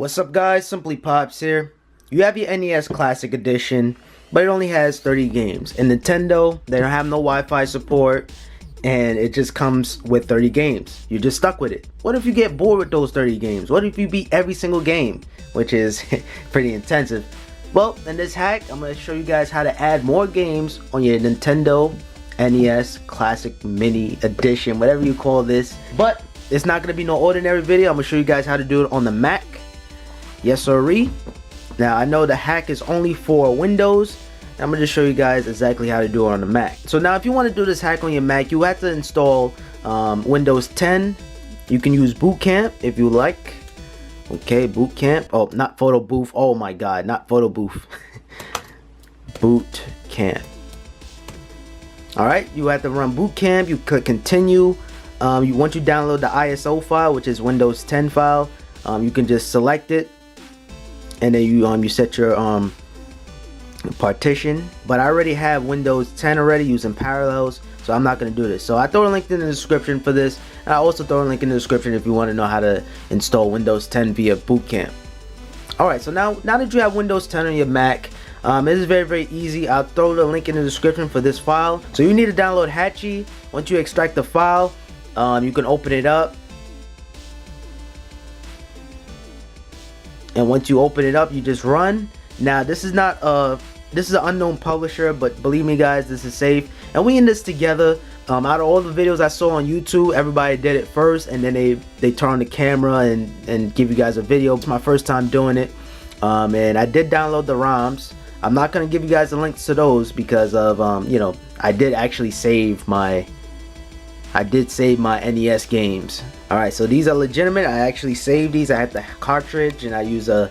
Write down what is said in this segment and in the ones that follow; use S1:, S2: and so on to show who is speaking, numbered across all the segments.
S1: What's up guys, SimplyPops here. You have your NES Classic Edition, but it only has 30 games. And Nintendo, they don't have no Wi-Fi support, and it just comes with 30 games. You're just stuck with it. What if you get bored with those 30 games? What if you beat every single game? Which is pretty intensive. Well, in this hack, I'm going to show you guys how to add more games on your Nintendo NES Classic Mini Edition, whatever you call this. But it's not going to be no ordinary video. I'm going to show you guys how to do it on the Mac. Yes sirree. Now I know the hack is only for Windows. I'm going to show you guys exactly how to do it on the Mac. So now if you want to do this hack on your Mac, you have to install Windows 10. You can use Boot Camp if you like. Okay, Boot Camp. Oh, not Photo Booth. Oh my god, not Photo Booth. Boot Camp. Alright, you have to run Boot Camp. You click continue. Once you download the ISO file, which is Windows 10 file, you can just select it. And then you set your partition. But I already have Windows 10 already using Parallels, so I'm not going to do this. So I throw a link in the description for this, and I also throw a link in the description if you want to know how to install Windows 10 via Boot Camp. Alright, so now that you have Windows 10 on your Mac, it is very easy. I'll throw the link in the description for this file. So you need to download Hatchy. Once you extract the file, you can open it up. And once you open it up, you just run. Now this is not this is an unknown publisher, but believe me guys, this is safe, and we in this together. Out of all the videos I saw on YouTube, everybody did it first, and then they turn on the camera and give you guys a video. It's my first time doing it, and I did download the ROMs. I'm not gonna give you guys the links to those because of you know, I did save my NES games. Alright, so these are legitimate. I actually saved these. I had the cartridge and I use a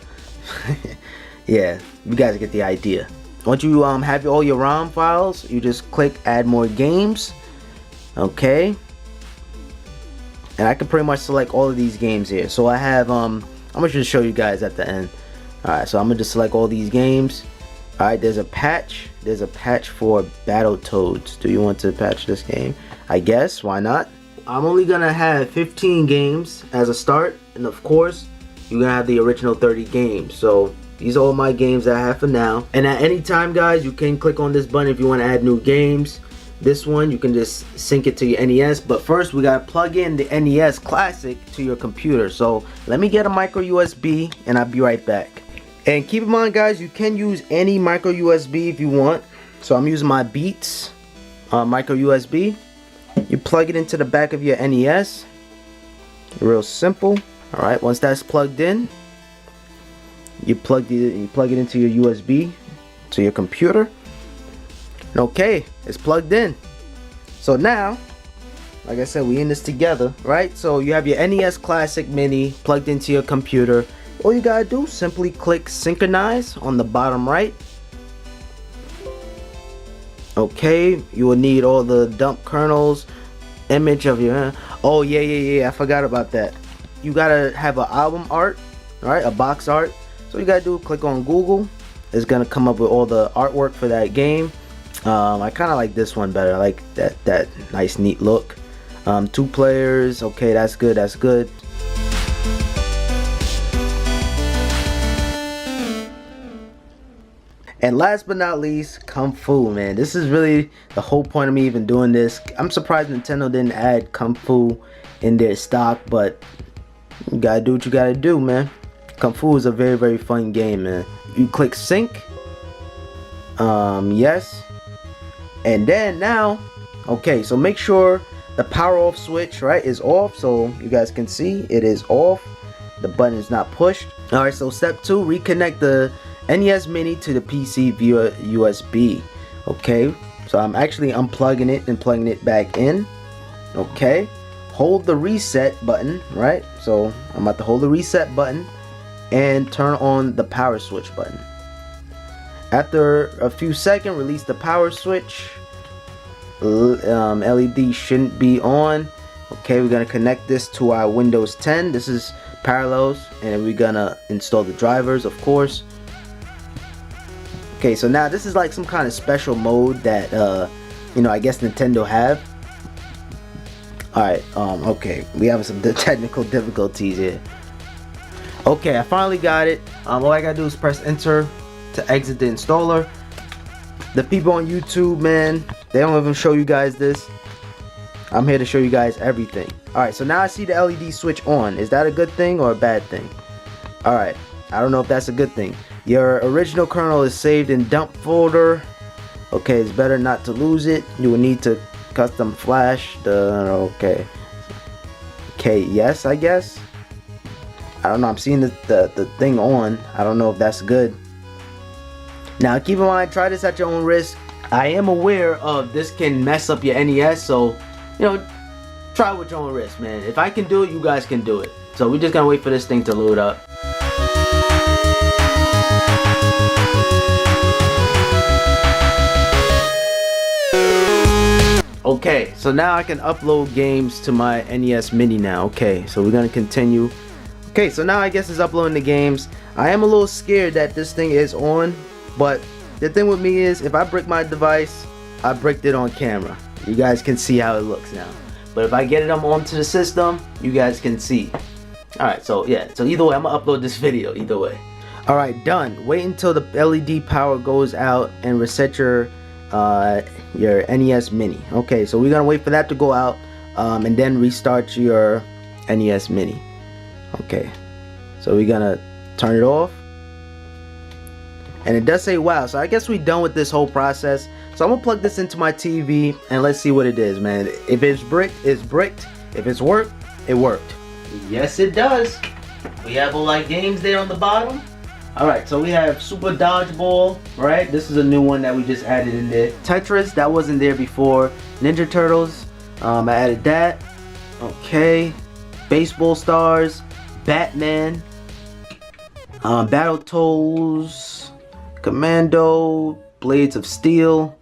S1: yeah, you guys get the idea. Once you have all your ROM files, you just click add more games. Okay, and I can pretty much select all of these games here. So I have I'm gonna just show you guys at the end. Alright, so I'm gonna just select all these games. Alright, there's a patch for Battletoads. Do you want to patch this game? I guess, why not? I'm only gonna have 15 games as a start, and of course you're gonna have the original 30 games. So these are all my games that I have for now, and at any time guys, you can click on this button if you want to add new games. This one you can just sync it to your NES, but first we gotta plug in the NES Classic to your computer. So let me get a micro USB and I'll be right back. And keep in mind guys, you can use any micro USB if you want. So I'm using my Beats micro USB. You plug it into the back of your NES. Real simple. Alright, once that's plugged in, you plug it into your USB to your computer. Okay, it's plugged in. So now, like I said, we in this together, right? So you have your NES Classic Mini plugged into your computer. All you gotta do, simply click synchronize on the bottom right. Okay, you will need all the dump kernels, image of your oh yeah, I forgot about that. You gotta have an album art, right? A box art. So you gotta do, click on Google. It's gonna come up with all the artwork for that game. I kind of like this one better. I like that nice neat look. 2 players. Okay, that's good. And last but not least, Kung Fu, man. This is really the whole point of me even doing this. I'm surprised Nintendo didn't add Kung Fu in their stock, but you gotta do what you gotta do, man. Kung Fu is a very fun game, man. You click sync. Yes. And then now, okay, so make sure the power off switch, right, is off, so you guys can see it is off. The button is not pushed. Alright, so step 2, reconnect the NES Mini to the PC via USB. Okay, so I'm actually unplugging it and plugging it back in. Okay, hold the reset button, right? So I'm about to hold the reset button and turn on the power switch button. After a few seconds, release the power switch. LED shouldn't be on. Okay, we're gonna connect this to our Windows 10. This is Parallels, and we're gonna install the drivers, of course. Okay, so now this is like some kind of special mode that you know, I guess Nintendo have. Alright, okay, we have some technical difficulties here. Okay, I finally got it. All I gotta do is press enter to exit the installer. The people on YouTube, man, they don't even show you guys this. I'm here to show you guys everything. Alright, so now I see the LED switch on. Is that a good thing or a bad thing? Alright, I don't know if that's a good thing. Your original kernel is saved in dump folder. Okay, it's better not to lose it. You will need to custom flash the... Okay, yes, I guess. I don't know, I'm seeing the thing on. I don't know if that's good. Now keep in mind, try this at your own risk. I am aware of this can mess up your NES, so you know, try with your own risk, man. If I can do it, you guys can do it. So we're just gonna wait for this thing to load up. Okay, so now I can upload games to my NES Mini now. Okay, so we're gonna continue. Okay, so now I guess it's uploading the games. I am a little scared that this thing is on, but the thing with me is if I brick my device, I bricked it on camera. You guys can see how it looks now. But if I get it onto the system, you guys can see. Alright, so yeah, so either way, I'm gonna upload this video either way. Alright, done. Wait until the LED power goes out and reset your NES Mini. Okay, so we're gonna wait for that to go out and then restart your NES Mini. Okay, so we're gonna turn it off. And it does say wow, so I guess we're done with this whole process. So I'm gonna plug this into my TV and let's see what it is, man. If it's bricked, it's bricked. If it's worked, it worked. Yes, it does. We have all our games there on the bottom. Alright, so we have Super Dodgeball, right? This is a new one that we just added in there. Tetris, that wasn't there before. Ninja Turtles, I added that. Okay. Baseball Stars, Batman, Battletoads, Commando, Blades of Steel,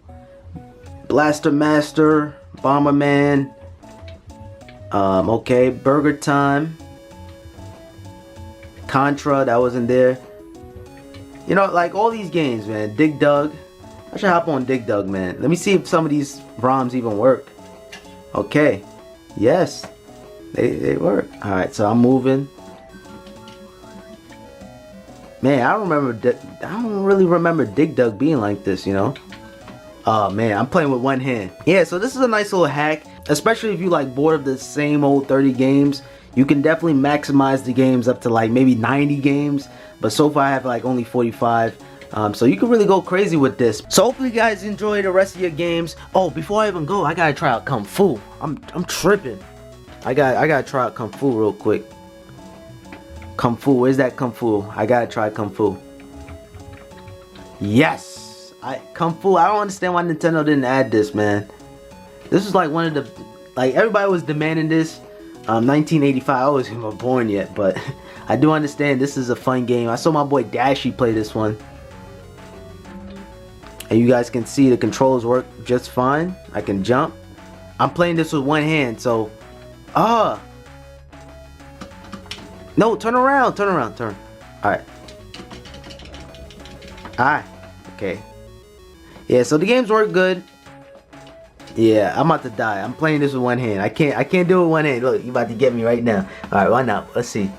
S1: Blaster Master, Bomberman, okay, Burger Time, Contra, that wasn't there. You know, like all these games, man. Dig Dug. I should hop on Dig Dug, man. Let me see if some of these ROMs even work. Okay. Yes. They work. Alright, so I'm moving. Man, I don't really remember Dig Dug being like this, you know. Oh man, I'm playing with one hand. Yeah, so this is a nice little hack, especially if you like bored of the same old 30 games. You can definitely maximize the games up to like maybe 90 games, but so far I have like only 45. So you can really go crazy with this. So hopefully you guys enjoy the rest of your games. Oh, before I even go, I gotta try out Kung Fu. I'm tripping. I gotta try out Kung Fu real quick. Kung Fu, where's that Kung Fu? I gotta try Kung Fu. Yes! Kung Fu, I don't understand why Nintendo didn't add this, man. This is like one of the, like everybody was demanding this. 1985, I wasn't even born yet, but I do understand this is a fun game. I saw my boy Dashy play this one. And you guys can see the controls work just fine. I can jump. I'm playing this with one hand, so no, turn around, turn. Alright. Okay. Yeah, so the games work good. Yeah, I'm about to die. I'm playing this with one hand. I can't do it with one hand. Look, you about to get me right now. Alright, why not? Let's see.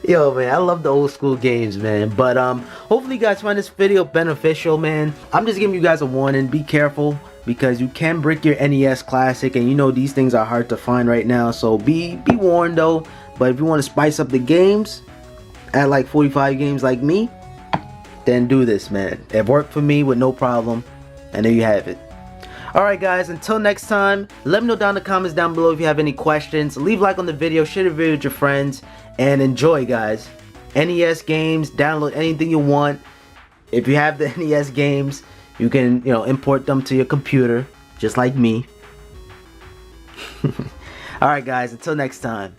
S1: Yo, man, I love the old school games, man. But hopefully you guys find this video beneficial, man. I'm just giving you guys a warning. Be careful, because you can brick your NES Classic, and you know these things are hard to find right now. So be warned though. But if you want to spice up the games, add like 45 games like me, then do this, man. It worked for me with no problem. And there you have it. Alright guys, until next time, let me know down in the comments down below if you have any questions. Leave a like on the video, share the video with your friends, and enjoy, guys. NES games, download anything you want. If you have the NES games, you can, you know, import them to your computer, just like me. Alright guys, until next time.